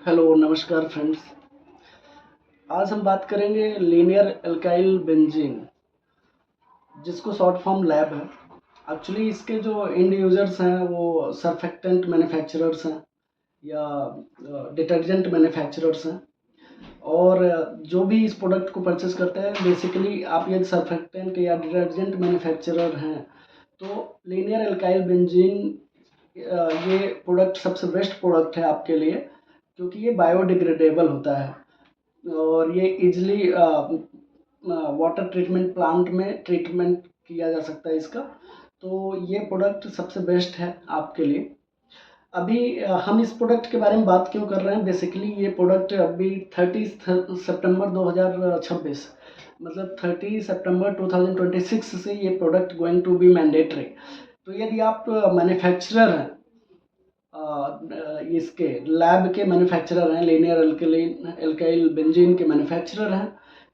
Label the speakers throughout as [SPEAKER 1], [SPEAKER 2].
[SPEAKER 1] Hello नमस्कार friends. आज हम बात करेंगे लीनियर एल्काइल बेंजीन, जिसको शॉर्ट फॉर्म लैब है। एक्चुअली इसके जो एंड यूजर्स हैं वो सर्फेक्टेंट मैन्युफैक्चरर्स हैं या डिटर्जेंट मैन्युफैक्चरर्स हैं। और जो भी इस प्रोडक्ट को परचेस करते हैं, बेसिकली आप यदि सर्फेक्टेंट या डिटर्जेंट मैन्युफैक्चरर हैं तो लीनियर एल्काइल बेंजीन ये प्रोडक्ट सबसे बेस्ट प्रोडक्ट है आपके लिए, क्योंकि ये बायोडिग्रेडेबल होता है और ये इजली वाटर ट्रीटमेंट प्लांट में ट्रीटमेंट किया जा सकता है इसका। तो ये प्रोडक्ट सबसे बेस्ट है आपके लिए। अभी हम इस प्रोडक्ट के बारे में बात क्यों कर रहे हैं, बेसिकली ये प्रोडक्ट अभी 30 सितंबर 2026 मतलब 30 सितंबर 2026 से ये product going to be mandatory. तो यदि आप मैन्युफैक्चरर हैं, इसके लैब के मैन्युफैक्चरर हैं, लीनियर एल्काइल बेंजीन के मैन्युफैक्चरर हैं,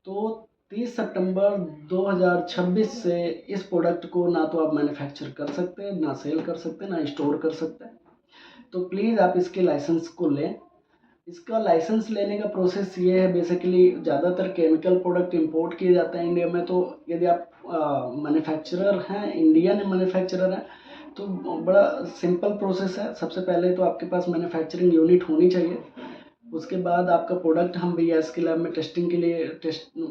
[SPEAKER 1] तो 30 सितंबर 2026 से इस प्रोडक्ट को ना तो आप मैन्युफैक्चर कर सकते हैं, ना सेल कर सकते हैं, ना स्टोर कर सकते हैं। तो प्लीज़ आप इसके लाइसेंस को लें। इसका लाइसेंस लेने का प्रोसेस ये है, बेसिकली ज़्यादातर केमिकल प्रोडक्ट इंपोर्ट किए जाते हैं इंडिया में। तो यदि आप मैन्युफैक्चरर हैं, इंडियन मैन्युफैक्चरर हैं, तो बड़ा सिंपल प्रोसेस है। सबसे पहले तो आपके पास मैन्युफैक्चरिंग यूनिट होनी चाहिए। उसके बाद आपका प्रोडक्ट हम BIS के लैब में टेस्टिंग के लिए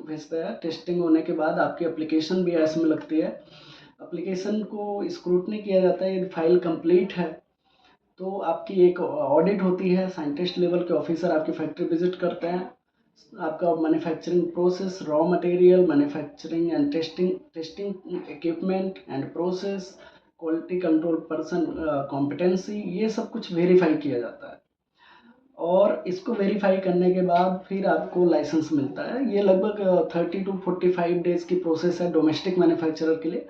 [SPEAKER 1] भेजते हैं। टेस्टिंग होने के बाद आपकी एप्लीकेशन BIS में लगती है। एप्लीकेशन को स्क्रूटनी किया जाता है। यदि फाइल कंप्लीट है तो आपकी एक ऑडिट होती है। साइंटिस्ट लेवल के ऑफिसर आपकी फैक्ट्री विजिट करते हैं। आपका manufacturing process, raw material, manufacturing and testing equipment and process, quality control person competency, ये सब कुछ वेरीफाई किया जाता है। और इसको वेरीफाई करने के बाद फिर आपको लाइसेंस मिलता है। ये लगभग 30 to 45 डेज़ की प्रोसेस है डोमेस्टिक मैन्युफैक्चरर के लिए।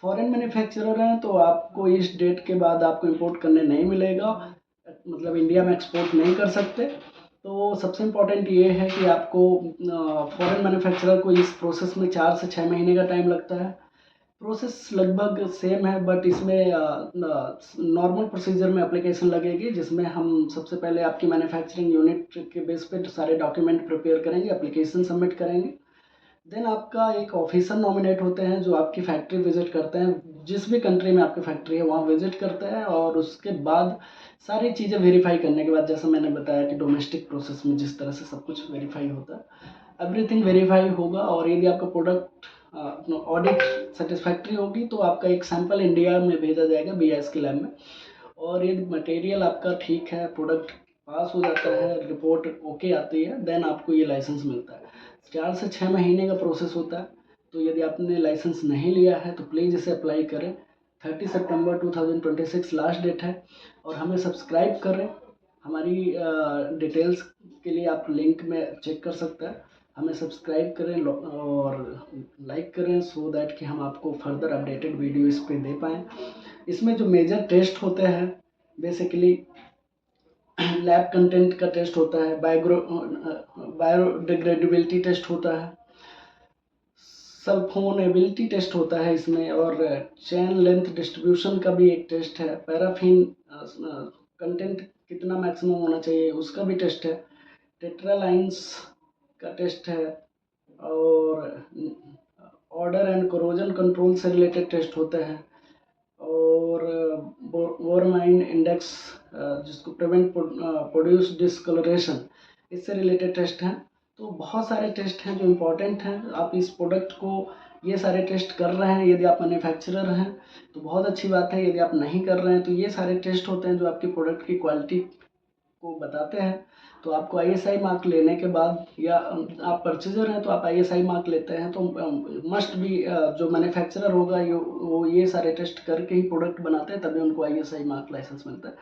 [SPEAKER 1] फॉरेन मैन्युफैक्चरर हैं तो आपको इस डेट के बाद आपको इंपोर्ट करने नहीं मिलेगा, मतलब इंडिया में एक्सपोर्ट नहीं कर सकते। तो सबसे इम्पोर्टेंट ये है कि आपको फॉरेन मैन्युफैक्चरर को इस प्रोसेस में 4 से 6 महीने का टाइम लगता है। प्रोसेस लगभग सेम है, बट इसमें नॉर्मल प्रोसीजर में एप्लीकेशन लगेगी, जिसमें हम सबसे पहले आपकी मैन्युफैक्चरिंग यूनिट के बेस पे सारे डॉक्यूमेंट प्रिपेयर करेंगे, एप्लीकेशन सबमिट करेंगे। देन आपका एक ऑफिसर नॉमिनेट होते हैं जो आपकी फैक्ट्री विजिट करते हैं। जिस भी कंट्री में आपकी फैक्ट्री है वहाँ विजिट करते हैं, और उसके बाद सारी चीज़ें वेरीफाई करने के बाद, जैसा मैंने बताया कि डोमेस्टिक प्रोसेस में जिस तरह से सब कुछ वेरीफाई होता है, एवरीथिंग वेरीफाई होगा। और यदि आपका प्रोडक्ट ऑडिट सेटिस्फैक्ट्री होगी तो आपका एक सैंपल इंडिया में भेजा जाएगा BIS के लैब में। और यदि मटेरियल आपका ठीक है, प्रोडक्ट पास हो जाता है, रिपोर्ट ओके आती है, देन आपको ये लाइसेंस मिलता है। 4 से 6 महीने का प्रोसेस होता है। तो यदि आपने लाइसेंस नहीं लिया है तो प्लीज़ इसे अप्लाई करें। 30 सितंबर 2026 लास्ट डेट है। और हमें सब्सक्राइब करें। हमारी डिटेल्स के लिए आप लिंक में चेक कर सकते हैं। हमें सब्सक्राइब करें और लाइक करें, सो दैट कि हम आपको फर्दर अपडेटेड वीडियो इस पे दे पाएँ। इसमें जो मेजर टेस्ट होते हैं, बेसिकली लैब कंटेंट का टेस्ट होता है, बायोडिग्रेडेबिलिटी टेस्ट होता है, सल्फोनेबिलिटी टेस्ट होता है इसमें, और चेन लेंथ डिस्ट्रीब्यूशन का भी एक टेस्ट है, पैराफिन कंटेंट कितना मैक्सिमम होना चाहिए उसका भी टेस्ट है, टेट्रालाइंस का टेस्ट है, और ऑर्डर एंड कोरोजन कंट्रोल से रिलेटेड टेस्ट होते हैं, और वोरमाइन इंडेक्स जिसको प्रिवेंट प्रोड्यूस डिसकलरेशन, इससे रिलेटेड टेस्ट हैं। तो बहुत सारे टेस्ट हैं जो इम्पोर्टेंट हैं। आप इस प्रोडक्ट को ये सारे टेस्ट कर रहे हैं, यदि आप मैन्युफैक्चरर हैं तो बहुत अच्छी बात है। यदि आप नहीं कर रहे हैं तो ये सारे टेस्ट होते हैं जो आपकी प्रोडक्ट की क्वालिटी को बताते हैं। तो आपको ISI मार्क लेने के बाद, या आप परचेजर हैं तो आप ISI मार्क लेते हैं, तो मस्ट भी जो मैन्युफैक्चरर होगा वो ये सारे टेस्ट करके ही प्रोडक्ट बनाते हैं, तभी उनको ISI मार्क लाइसेंस मिलता है।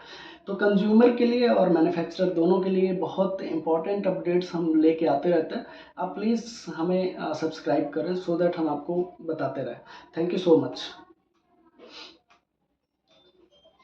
[SPEAKER 1] तो कंज्यूमर के लिए और मैन्युफैक्चरर दोनों के लिए बहुत इंपॉर्टेंट अपडेट्स हम लेके आते रहते हैं। आप प्लीज़ हमें सब्सक्राइब करें, सो दैट हम आपको बताते रहें। Thank you so much.